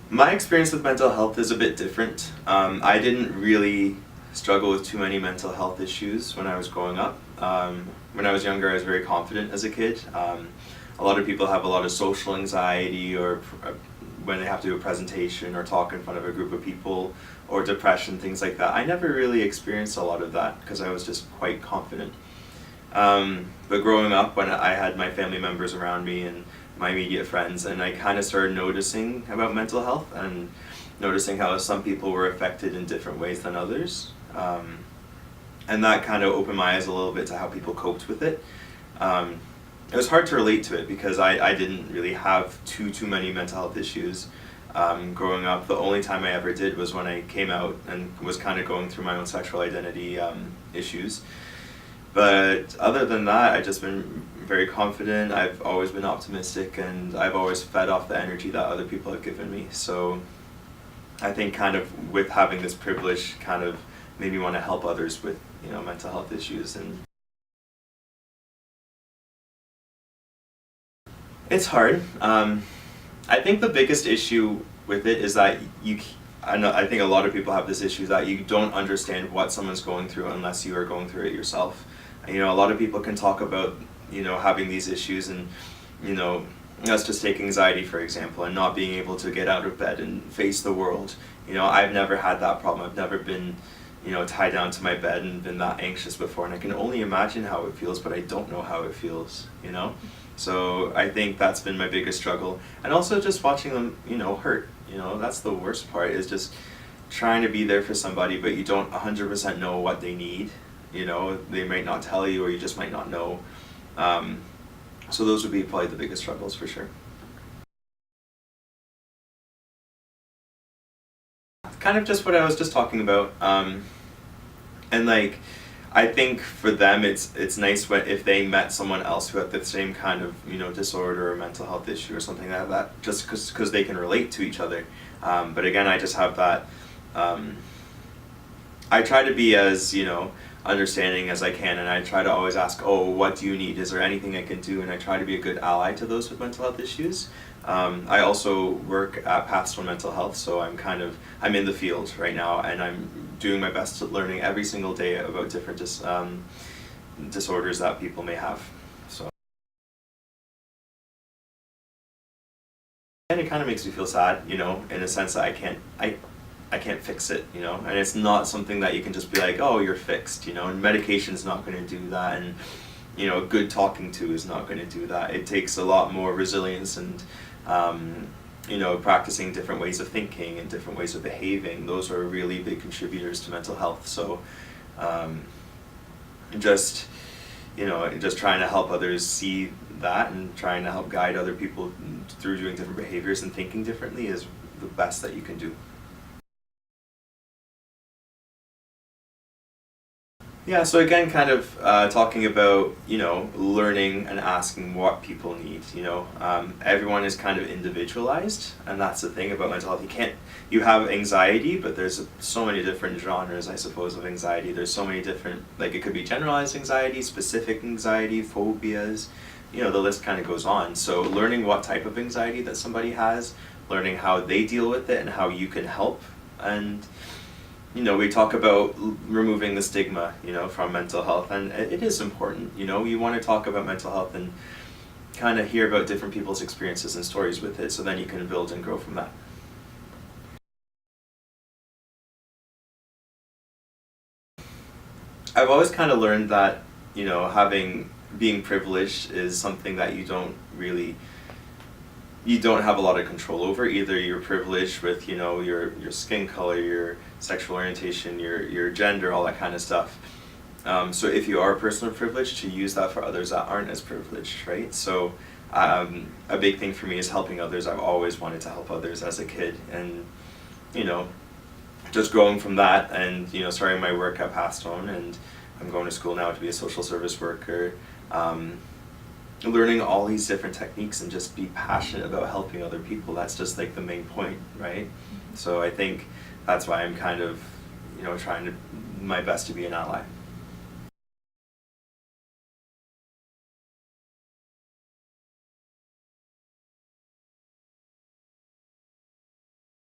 My experience with mental health is a bit different. I didn't really struggle with too many mental health issues when I was growing up. When I was younger, I was very confident as a kid. A lot of people have a lot of social anxiety or when they have to do a presentation or talk in front of a group of people or depression, things like that. I never really experienced a lot of that because I was just quite confident. But growing up, when I had my family members around me and my immediate friends, and I kind of started noticing about mental health and noticing how some people were affected in different ways than others. And that kind of opened my eyes a little bit to how people coped with it. It was hard to relate to it because I didn't really have too many mental health issues. Growing up, the only time I ever did was when I came out and was kind of going through my own sexual identity issues. But other than that, I've just been very confident. I've always been optimistic, and I've always fed off the energy that other people have given me. So I think kind of with having this privilege kind of made me want to help others with, mental health issues. And it's hard. I think the biggest issue with it is that I think a lot of people have this issue that you don't understand what someone's going through unless you are going through it yourself. A lot of people can talk about, having these issues and, let's just take anxiety for example, and not being able to get out of bed and face the world. I've never had that problem. I've never been, tied down to my bed and been that anxious before, and I can only imagine how it feels, but I don't know how it feels, So I think that's been my biggest struggle. And also just watching them, hurt. That's the worst part, is just trying to be there for somebody, but you don't 100% know what they need. They might not tell you, or you just might not know. So those would be probably the biggest struggles for sure. Kind of just what I was just talking about. And like, I think for them it's nice if they met someone else who had the same kind of disorder or mental health issue or something like that, just because they can relate to each other. But again, I just have that. I try to be as understanding as I can, and I try to always ask, oh, what do you need? Is there anything I can do? And I try to be a good ally to those with mental health issues. I also work at Pathstone Mental Health, so I'm in the field right now, and I'm doing my best at learning every single day about different disorders that people may have. So, and it kind of makes me feel sad, in a sense that I can't fix it, and it's not something that you can just be like, oh, you're fixed, and medication's not going to do that, and good talking to is not going to do that. It takes a lot more resilience and practicing different ways of thinking and different ways of behaving. Those are really big contributors to mental health. So just trying to help others see that and trying to help guide other people through doing different behaviors and thinking differently is the best that you can do. Yeah, so again, kind of talking about, learning and asking what people need, everyone is kind of individualized, and that's the thing about mental health. You have anxiety, but there's so many different genres, I suppose, of anxiety. There's so many different, like it could be generalized anxiety, specific anxiety, phobias, the list kind of goes on. So learning what type of anxiety that somebody has, learning how they deal with it and how you can help, and we talk about removing the stigma, from mental health, and it is important. You want to talk about mental health and kind of hear about different people's experiences and stories with it, so then you can build and grow from that. I've always kind of learned that, being privileged is something that you don't have a lot of control over. Either you're privileged with your skin color, your sexual orientation, your gender, all that kind of stuff. So if you are a person of privilege, to use that for others that aren't as privileged, right? So a big thing for me is helping others. I've always wanted to help others as a kid, and just growing from that, and starting my work at Pathstone, and I'm going to school now to be a social service worker. Learning all these different techniques and just be passionate about helping other people. That's just like the main point, right? So I think that's why I'm kind of, trying my best to be an ally.